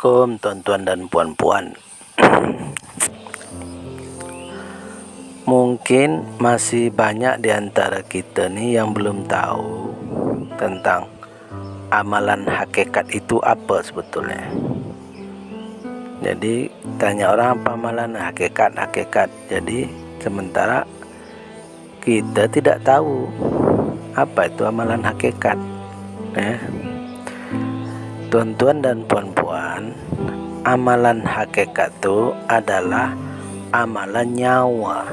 Assalamualaikum tuan-tuan dan puan-puan. Mungkin masih banyak di antara kita nih yang belum tahu tentang amalan hakikat itu apa sebetulnya. Jadi tanya orang apa amalan hakikat. Jadi sementara kita tidak tahu apa itu amalan hakikat. Tuan-tuan dan puan-puan, amalan hakikat itu adalah amalan nyawa,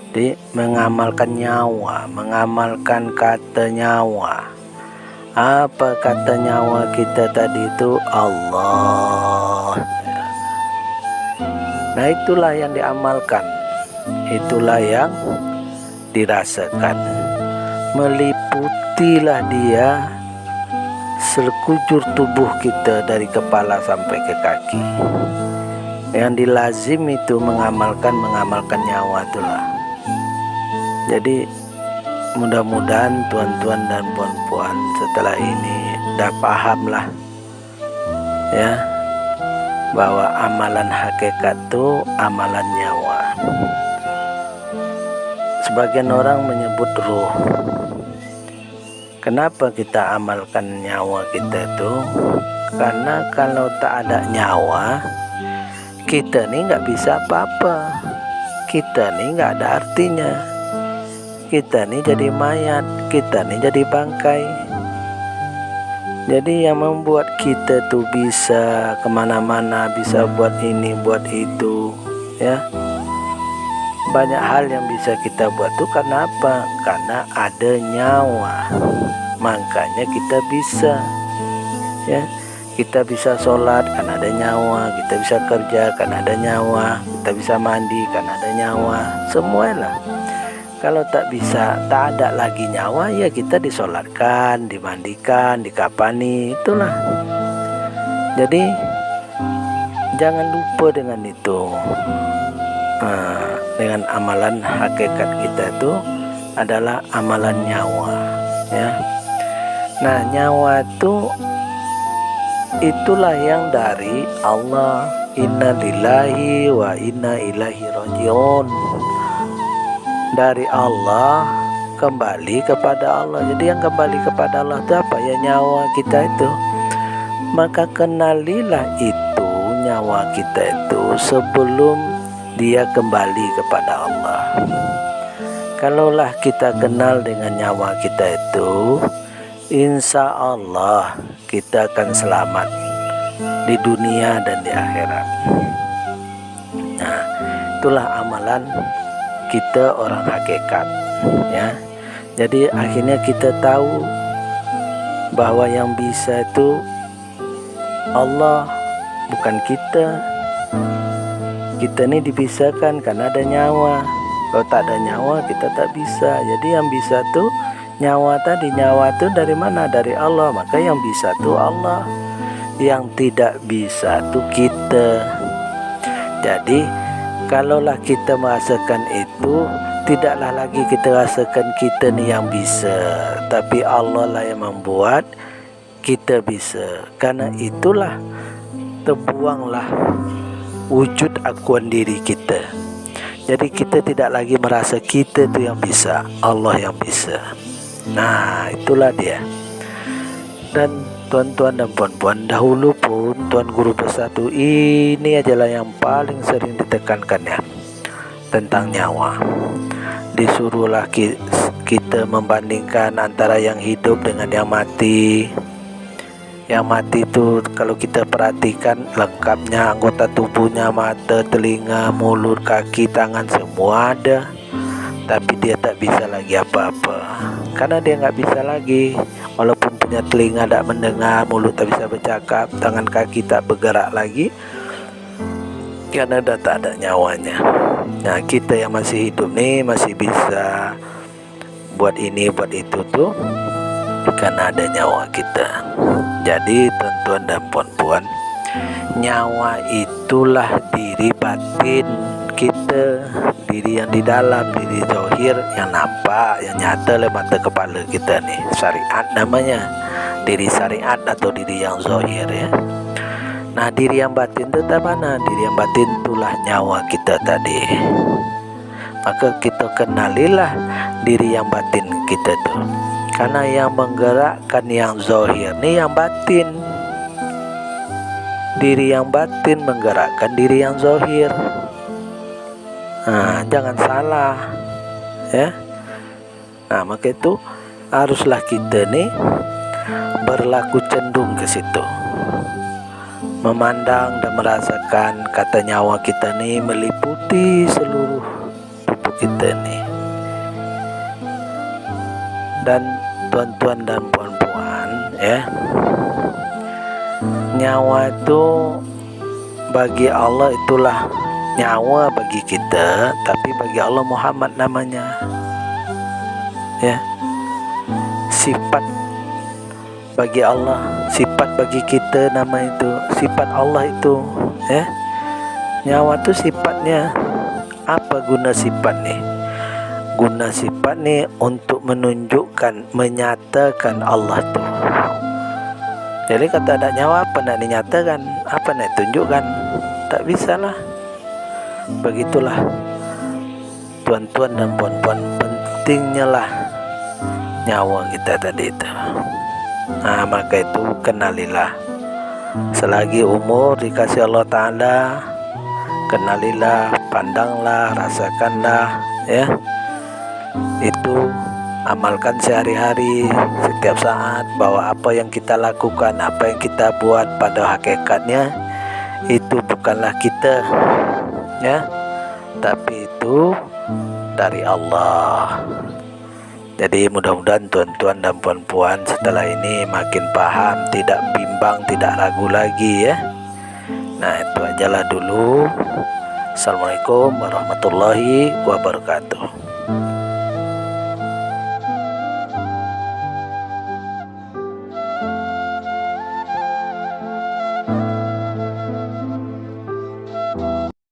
Jadi mengamalkan nyawa, mengamalkan kata nyawa. Apa kata nyawa kita tadi itu? Allah. Nah, itulah yang diamalkan, itulah yang dirasakan. Meliputilah dia sekujur tubuh kita dari kepala sampai ke kaki. Yang dilazim itu mengamalkan nyawa itulah. Jadi mudah-mudahan tuan-tuan dan puan-puan setelah ini dah pahamlah bahwa amalan hakikat itu amalan nyawa. Sebagian orang menyebut ruh. Kenapa kita amalkan nyawa kita itu? Karena kalau tak ada nyawa, kita nih nggak bisa apa-apa. Kita nih nggak ada artinya. Kita nih jadi mayat, kita nih jadi bangkai. Jadi yang membuat kita tuh bisa kemana-mana, bisa buat ini, buat itu, banyak hal yang bisa kita buat tuh karena apa? Karena ada nyawa. Makanya kita bisa, kita bisa sholat karena ada nyawa, kita bisa kerja karena ada nyawa, kita bisa mandi karena ada nyawa, semualah. Kalau tak bisa, tak ada lagi nyawa, ya kita disolatkan, dimandikan, dikapani, itulah. Jadi jangan lupa dengan itu. Dengan amalan hakikat kita itu adalah amalan nyawa, Nah, nyawa itulah yang dari Allah. Inna lillahi wa inna ilaihi rajiun. Dari Allah kembali kepada Allah. Jadi yang kembali kepada Allah itu apa? Ya nyawa kita itu. Maka kenalilah itu nyawa kita itu sebelum dia kembali kepada Allah. Kalaulah kita kenal dengan nyawa kita itu, insya Allah kita akan selamat di dunia dan di akhirat. Nah, itulah amalan kita orang hakikat, Jadi akhirnya kita tahu bahwa yang bisa itu Allah, bukan kita. Kita ini dipisahkan karena ada nyawa. Kalau tak ada nyawa kita tak bisa. Jadi yang bisa tuh nyawa tadi. Nyawa tuh dari mana? Dari Allah. Maka yang bisa tuh Allah. Yang tidak bisa tuh kita. Jadi kalaulah kita merasakan itu, tidaklah lagi kita rasakan kita nih yang bisa, tapi Allah lah yang membuat kita bisa. Karena itulah terbuanglah wujud akuan diri kita. Jadi kita tidak lagi merasa kita itu yang bisa, Allah yang bisa. Nah, itulah dia. Dan tuan-tuan dan puan-puan, dahulu pun Tuan Guru Bersatu ini adalah yang paling sering ditekankannya tentang nyawa. Disuruhlah kita membandingkan antara yang hidup dengan yang mati. Yang mati itu kalau kita perhatikan lengkapnya anggota tubuhnya, mata, telinga, mulut, kaki, tangan semua ada. Tapi dia tak bisa lagi apa-apa. Karena dia nggak bisa lagi. Walaupun punya telinga tak mendengar, mulut tak bisa bercakap, tangan kaki tak bergerak lagi. Karena dah tak ada nyawanya. Nah, kita yang masih hidup nih masih bisa buat ini, buat itu tuh karena ada nyawa kita. Jadi tuan-tuan dan puan-puan, nyawa itulah diri batin kita, diri yang di dalam, diri zahir yang nampak, yang nyata oleh mata kepala kita nih. Syariat namanya. diri syariat atau diri yang zahir ya. Nah, diri yang batin itu mana? Diri yang batin itulah nyawa kita tadi. Maka kita kenalilah diri yang batin kita tuh. Karena yang menggerakkan yang zahir ini yang batin. Diri yang batin menggerakkan diri yang zahir. Nah, jangan salah ya. Nah, maka itu haruslah kita nih berlaku cenderung ke situ, memandang dan merasakan kata nyawa kita nih meliputi seluruh tubuh kita nih. Dan tuan-tuan dan puan-puan ya, nyawa itu bagi Allah itulah nyawa bagi kita, tapi bagi Allah Muhammad namanya ya. Sifat bagi Allah, sifat bagi kita nama itu sifat Allah itu ya. Nyawa itu sifatnya apa? Guna sifat nih, guna sifat nih untuk menunjukkan, menyatakan Allah tuh. Jadi kata ada nyawa apa nak dinyatakan, apa nak tunjukkan, tak bisa lah. Begitulah tuan-tuan dan puan-puan, pentingnya lah nyawa kita tadi itu. Nah, maka itu kenalilah selagi umur dikasih Allah Ta'ala, kenalilah, pandanglah, rasakanlah ya. Itu amalkan sehari-hari, setiap saat, bahwa apa yang kita lakukan, apa yang kita buat pada hakikatnya itu bukanlah kita ya, tapi itu dari Allah. Jadi mudah-mudahan tuan-tuan dan puan-puan setelah ini makin paham, tidak bimbang, tidak ragu lagi ya. Nah, itu ajalah dulu. Assalamualaikum warahmatullahi wabarakatuh.